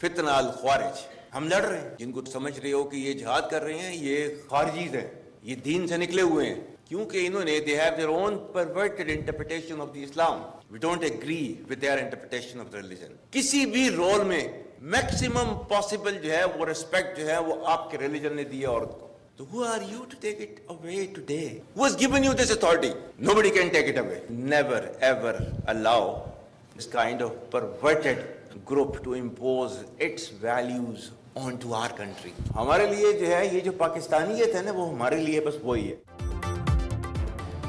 फितना अल ख्वारिज, हम लड़ रहे हैं। जिनको समझ रहे हो कि ये जिहाद कर रहे हैं, ये खारिजीज हैं, ये दीन से निकले हुए हैं, क्योंकि इन्होंने they have their own perverted interpretation of the Islam. We don't agree with their interpretation of the religion. किसी भी रोल में मैक्सिमम पॉसिबल जो है वो रिस्पेक्ट जो है वो आपके रिलीजन ने दी है औरत को। So who are you to take it away today? Who has given you this authority? Nobody can take it away. Never ever allow this kind of perverted group to impose its values onto our country. हमारे लिए जो है ये जो पाकिस्तानियत है ना, वो हमारे लिए बस वही है।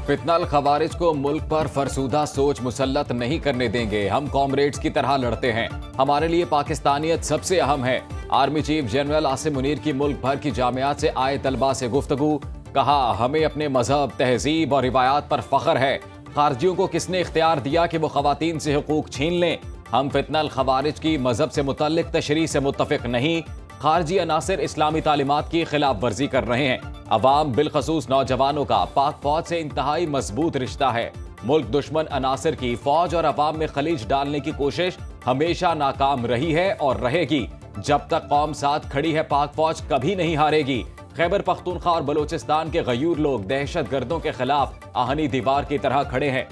फितनल खवारिज को मुल्क पर फरसूदा सोच मुसल्लत नहीं करने देंगे। हम कॉमरेड्स की तरह लड़ते हैं। हमारे लिए पाकिस्तानियत सबसे अहम है। Army chief general Asim Munir की मुल्क भर की जामियात से आए तलबा से गुफ्तगू। कहा, हमें अपने मजहब, तहजीब और रिवायात पर फख्र है। खारजियों को किसने इख्तियार दिया कि वो खवातीन से हुकूक छीन लें? हम फितनल खवारिज की मजहब से मुतल्लिक तशरीह से मुत्तफिक नहीं। खारजी अनासिर इस्लामी तालीमात की खिलाफ वर्जी कर रहे हैं। अवाम बिलखसूस नौजवानों का पाक फौज से इंतहाई मजबूत रिश्ता है। मुल्क दुश्मन अनासिर की फौज और अवाम में खलीज डालने की कोशिश हमेशा नाकाम रही है और रहेगी। जब तक कौम साथ खड़ी है, पाक फौज कभी नहीं हारेगी। खैबर पख्तूनख्वा और बलोचिस्तान के गयूर लोग दहशत गर्दों के खिलाफ आहनी दीवार की तरह खड़े हैं।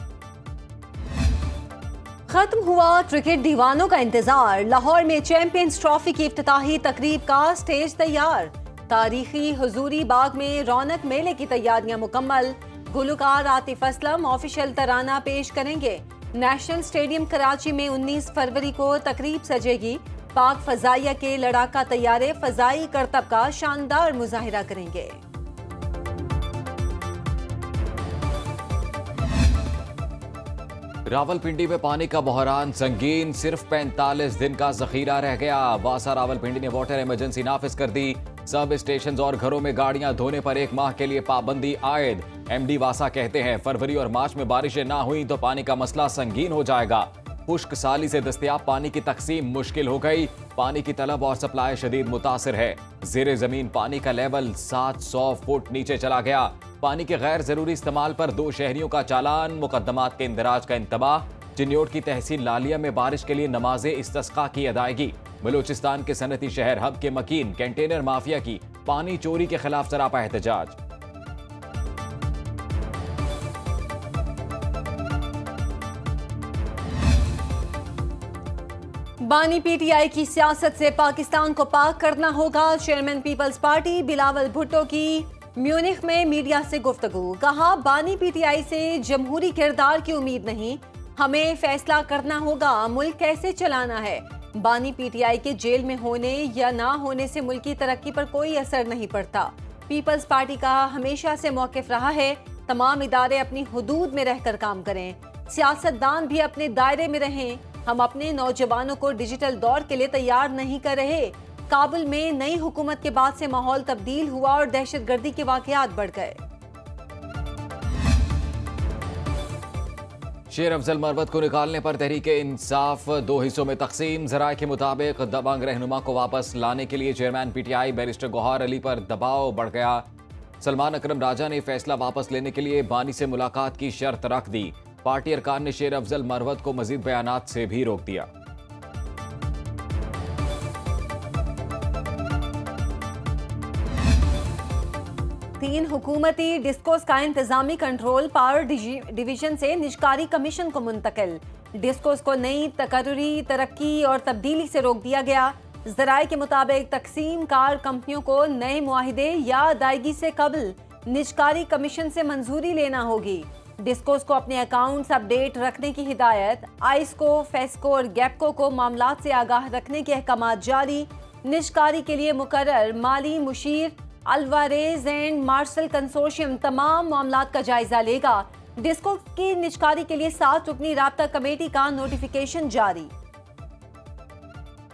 खत्म हुआ क्रिकेट दीवानों का इंतजार। लाहौर में चैंपियंस ट्रॉफी की इफ्तिताही तकरीब का स्टेज तैयार। तारीखी हुजूरी बाग में रौनक मेले की तैयारियां मुकम्मल। गुलकार आतिफ असलम ऑफिशियल तराना पेश करेंगे। नेशनल स्टेडियम कराची में 19 फरवरी को तकरीब सजेगी। पाक फजाइया के लड़ाका तैयारे फजाई करतब का शानदार मुजाहिरा करेंगे। रावलपिंडी में पानी का बहरान संगीन, सिर्फ 45 दिन का जखीरा रह गया। वासा रावलपिंडी ने वाटर इमरजेंसी नाफिज कर दी। सब स्टेशन और घरों में गाड़ियां धोने पर 1 माह के लिए पाबंदी आयद। एमडी वासा कहते हैं, फरवरी और मार्च में बारिशें ना हुई तो पानी का मसला संगीन हो जाएगा। खुश्क साली से दस्तयाब पानी की तकसीम मुश्किल हो गई। पानी की तलब और सप्लाई शदीद मुतासिर है। ज़ेरे जमीन पानी का लेवल 700 फुट नीचे चला गया। पानी के गैर जरूरी इस्तेमाल पर 2 शहरियों का चालान। मुकदमात के इंदराज का इंतबाह। चिन्योट की तहसील लालिया में बारिश के लिए नमाज़े इस्तिस्का की अदायगी। बलूचिस्तान के सनती शहर हब के मकीन कंटेनर माफिया की पानी चोरी के खिलाफ सरापा एहतजाज। बानी पीटीआई की सियासत से पाकिस्तान को पाक करना होगा। चेयरमैन पीपल्स पार्टी बिलावल भुट्टो की म्यूनिख में मीडिया से गुफ्तगू। कहा, बानी पीटीआई से जमहूरी किरदार की उम्मीद नहीं, हमें फैसला करना होगा मुल्क कैसे चलाना है। बानी पीटीआई के जेल में होने या ना होने से मुल्क की तरक्की पर कोई असर नहीं पड़ता। पीपल्स पार्टी का हमेशा से मौकिफ रहा है, तमाम इदारे अपनी हुदूद में रहकर काम करें, सियासतदान भी अपने दायरे में रहें। हम अपने नौजवानों को डिजिटल दौर के लिए तैयार नहीं कर रहे। काबुल में नई हुकूमत के बाद से माहौल तब्दील हुआ और दहशतगर्दी के वाकयात बढ़ गए। शेर अफजल मरवत को निकालने पर तहरीके इंसाफ 2 हिस्सों में तकसीम। जराए के मुताबिक दबंग रहनुमा को वापस लाने के लिए चेयरमैन पीटीआई बैरिस्टर गौहर अली पर दबाव बढ़ गया। सलमान अकरम राजा ने फैसला वापस लेने के लिए बानी से मुलाकात की शर्त रख दी। पार्टी अरकान ने शेर अफजल मरवत को मजीद बयानात से भी रोक दिया। तीन हुकूमती डिस्कोस का इंतजामी कंट्रोल पावर डिवीजन से निष्कारी कमीशन को मुंतकिल। डिस्कोस को नई तकर्री तरक्की और तब्दीली से रोक दिया गया। जराए के मुताबिक तकसीम कार कंपनियों को नए मुआहिदे या अदायगी से कबल निष्कारी कमीशन से मंजूरी लेना होगी। डिस्कोस को अपने अकाउंट्स अपडेट रखने की हिदायत। आइस्को, फेस्को और गैपको को मामलात से आगाह रखने के अहकामात जारी। निष्कारी के लिए मुकर्रर माली मुशीर अल्वारेज एंड मार्शल कंसोर्शियम तमाम मामलात का जायजा लेगा। डिस्कोस की निष्कारी के लिए 7 रुकनी राब्ता कमेटी का नोटिफिकेशन जारी।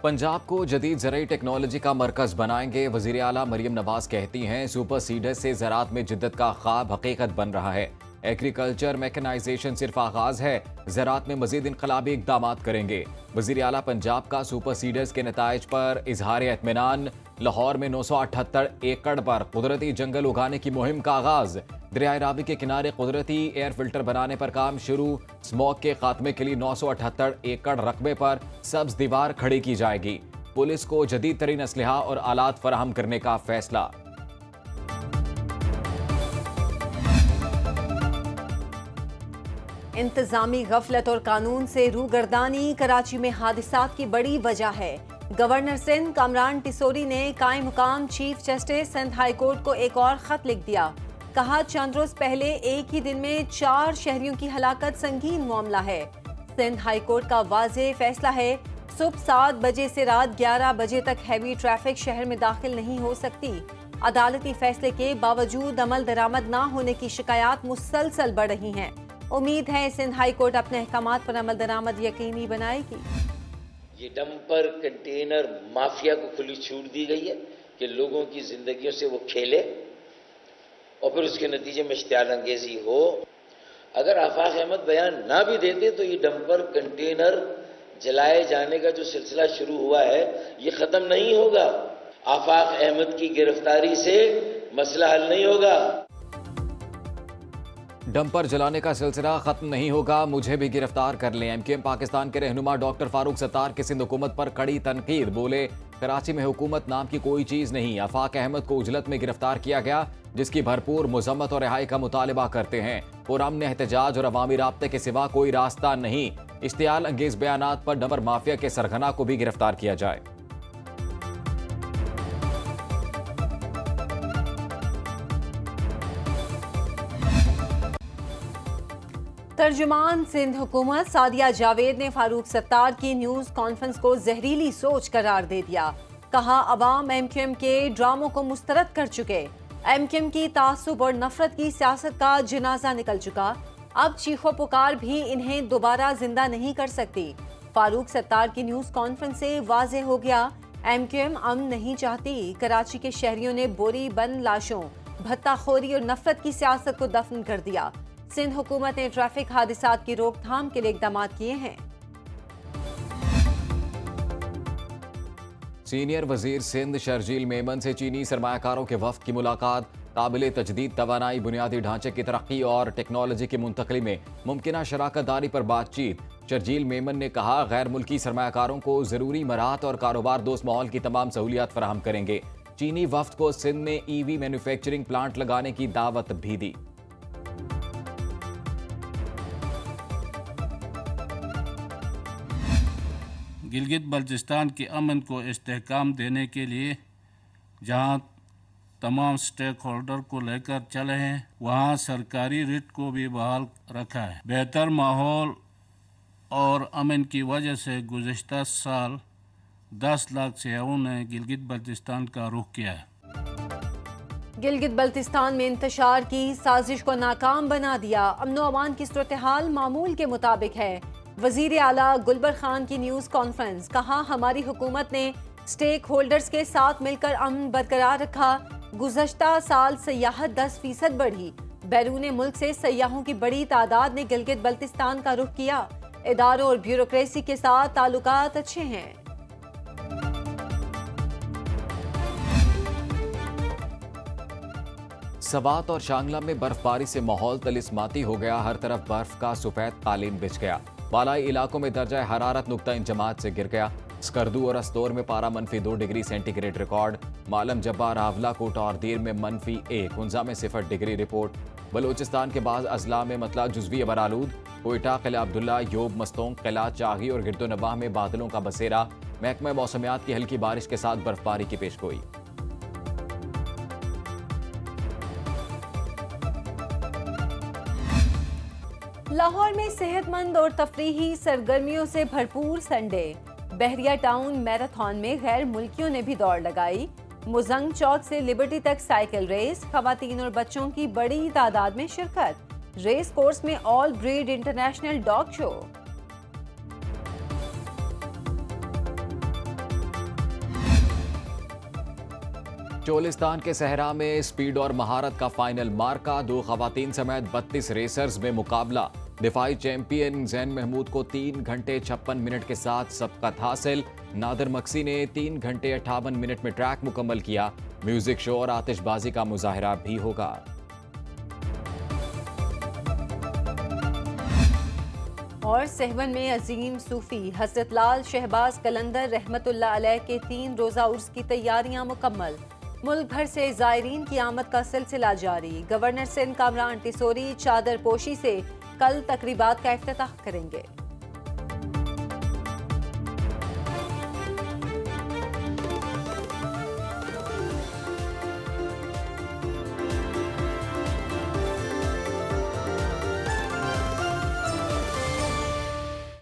पंजाब को जदीद ज़राई टेक्नोलॉजी का मरकज बनाएंगे। वज़ीर आला मरियम नवाज कहती हैं, सुपर सीडर से ज़राअत में जिद्दत का ख्वाब हकीकत बन रहा है। एग्रीकल्चर मैकेनाइजेशन सिर्फ आगाज है, ज़राअत में मजीद इनकलाबी इक़दामात करेंगे। वज़ीर आला पंजाब का सुपर सीडर्स के नताइज पर इजहार इत्मीनान। लाहौर में 978 एकड़ पर कुदरती जंगल उगाने की मुहिम का आगाज। दरियाए रावी के किनारे कुदरती एयर फिल्टर बनाने पर काम शुरू। स्मॉग के खात्मे के लिए 978 एकड़ रकबे पर सब्ज दीवार खड़ी की जाएगी। पुलिस को जदीद तरीन असलहा और आलात फराहम करने का फैसला। इंतजामी गफलत और कानून से रूगर्दानी कराची में हादसात की बड़ी वजह है। गवर्नर सिंध कामरान टिसोरी ने कायम मुकाम chief justice Sindh high court को एक और खत लिख दिया। कहा, चंद रोज पहले एक ही दिन में 4 शहरियों की हलाकत संगीन मामला है। सिंध हाई कोर्ट का वाज़ेह फैसला है, सुबह 7 बजे से रात 11 बजे तक हैवी ट्रैफिक शहर में दाखिल नहीं हो सकती। अदालती फैसले के बावजूद अमल दरामद न होने की शिकायत मुसलसल बढ़ रही हैं। उम्मीद है सिंध हाई कोर्ट अपने अहकामात पर अमल दरामद यकीनी बनाएगी। ये डंपर कंटेनर माफिया को खुली छूट दी गई है कि लोगों की जिंदगियों से वो खेले और फिर उसके नतीजे में इश्तियाल अंगेजी हो। अगर आफाक अहमद बयान ना भी देते तो ये डंपर कंटेनर जलाए जाने का जो सिलसिला शुरू हुआ है ये खत्म नहीं होगा। आफाक अहमद की गिरफ्तारी से मसला हल नहीं होगा। डंपर जलाने का सिलसिला खत्म नहीं होगा, मुझे भी गिरफ्तार कर लें। एमक्यूएम पाकिस्तान के रहनुमा डॉक्टर फारूक सत्तार की सिंध हुकूमत पर कड़ी तनकीद। बोले, कराची में हुकूमत नाम की कोई चीज नहीं। आफाक अहमद को उजलत में गिरफ्तार किया गया, जिसकी भरपूर मुजम्मत और रिहाई का मुतालबा करते हैं। पुरअमन एहतजाज और अवामी राब्ते के सिवा कोई रास्ता नहीं। इश्तियाल अंगेज बयानात पर डंपर माफिया के सरगना को भी गिरफ्तार किया जाए। तर्जुमान सिंध हुकूमत सादिया जावेद ने फारूक सत्तार की न्यूज कॉन्फ्रेंस को जहरीली सोच करार दे दिया। कहा, अवाम एमक्यूएम के ड्रामों को मुस्तरद कर चुके। एमक्यूएम की तासुब और नफरत की सियासत का जनाजा निकल चुका। अब चीखो पुकार भी इन्हें दोबारा जिंदा नहीं कर सकती। फारूक सत्तार की न्यूज कॉन्फ्रेंस से वाज़ेह हो गया, एमक्यूएम अमन नहीं चाहती। कराची के शहरियों ने बोरी बंद लाशों, भत्ताखोरी और नफरत की सियासत को दफन कर दिया। सिंध हुकूमत ने ट्रैफिक हादसात की रोकथाम के लिए इक़दाम किए हैं। सीनियर वजीर सिंध शर्जील मेमन से चीनी सरमायाकारों के वफ्द की मुलाकात। काबिल तजदीद तवानाई, बुनियादी ढांचे की तरक्की और टेक्नोलॉजी की मुंतकली में मुमकिना शराकत दारी पर बातचीत। शर्जील मेमन ने कहा, गैर मुल्की सरमायाकारों को जरूरी मराहत और कारोबार दोस्त माहौल की तमाम सहूलियात फराहम करेंगे। चीनी वफ्द को सिंध में ईवी मैन्युफैक्चरिंग प्लांट लगाने की दावत भी दी। गिलगित बल्तिस्तान के अमन को इस्तेहकाम देने के लिए जहां तमाम स्टेक होल्डर को लेकर चले हैं, वहां सरकारी रिट को भी बहाल रखा है। बेहतर माहौल और अमन की वजह से गुज़िश्ता साल 10 लाख सयाहों ने गिलगित बल्तिस्तान का रुख किया है। गिलगित बल्तिस्तान में इंतशार की साजिश को नाकाम बना दिया। अमन व अमान की सूरत हाल मामूल के मुताबिक है। वजीर आला गुलबर खान की न्यूज कॉन्फ्रेंस। कहा, हमारी हुकूमत ने स्टेक होल्डर्स के साथ मिलकर अमन बरकरार रखा। गुज़श्ता साल सयाहत 10% बढ़ी। बैरून मुल्क से सयाहों की बड़ी तादाद ने गिलगित बल्तिस्तान का रुख किया। इदारों और ब्यूरोक्रेसी के साथ ताल्लुकात अच्छे हैं। सवात और शांगला में बर्फबारी से माहौल तलिस्माती हो गया। हर तरफ बर्फ का सफेद कालीन बिछ गया। बालाई इलाकों में दर्जा हरारत नुक्ता इंजमात से गिर गया। स्कर्दू और अस्तोर में पारा -2 डिग्री सेंटीग्रेड रिकॉर्ड। मालम जब्बा, रावला, कोटा और दीर में -1, हुंजा में 0 डिग्री रिपोर्ट। बलूचिस्तान के बाद अजला में मतला जुजवी अबरालूद। कोयटा, किला अब्दुल्ला, योब, मस्तोंग, किला चागी और गिरदोनवाह में बादलों का बसेरा। महकमा मौसमियात की हल्की बारिश के साथ बर्फबारी की पेशगोई। लाहौर में सेहतमंद और तफरीही सरगर्मियों से भरपूर संडे। बहरिया टाउन मैराथन में गैर मुल्कियों ने भी दौड़ लगाई। मुजंग चौक से लिबर्टी तक साइकिल रेस। खवातीन और बच्चों की बड़ी तादाद में शिरकत। रेस कोर्स में all breed international dog show. Cholistan के सहरा में स्पीड और महारत का फाइनल मार्का। 2 खवातीन समेत 32 रेसर्स में मुकाबला। दिफाई चैंपियन जैन महमूद को 3 घंटे 56 मिनट के साथ सबकत हासिल। नादिर मक्सी ने 3 घंटे 58 मिनट में ट्रैक मुकम्मल किया। म्यूजिक शो और आतिशबाजी का मुजाहरा भी होगा। और सहवन में अजीम सूफी हजरत लाल शहबाज कलंदर रहमतुल्लाह अलैह के 3 रोजा उर्स की तैयारियां मुकम्मल। मुल्क भर से ज़ायरीन की आमद का सिलसिला जारी। गवर्नर सिंध कामरान टिसोरी चादर पोशी से कल तकरीबात का इफ्तिताह करेंगे।